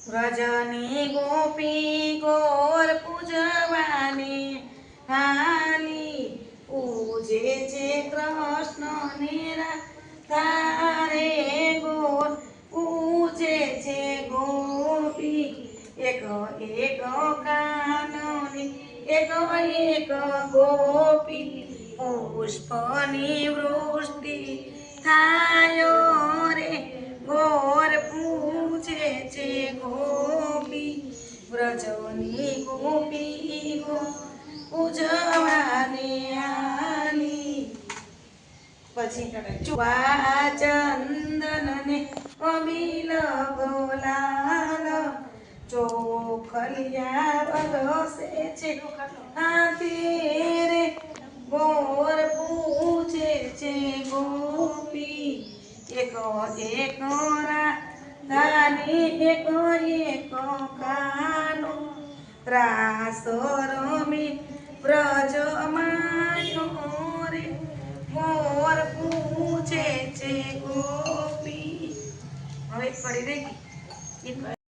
વ્રજની ગોપી ગોર પૂજવાની હાલી પૂજે છે કૃષ્ણને તારે ગોર પૂજે છે ગોપી એક એક કાનની એક એક ગોપી પુષ્પની વૃષ્ટિ થાય રે ગોર પૂજે છે ગોપી વ્રજની ગોપી ગો પૂજવાને આલી પછી ચુવા ચંદન ને અબીલ ગોલાલ ચોખલિયા બરસે છે હાથી રે ગોર પૂજે છે ગોપી એક એક રાધાની એક એક કાનો ત્રાસ રમી વ્રજ માયો રે ગોર પૂજે છે ગોપી હવે પડી રહી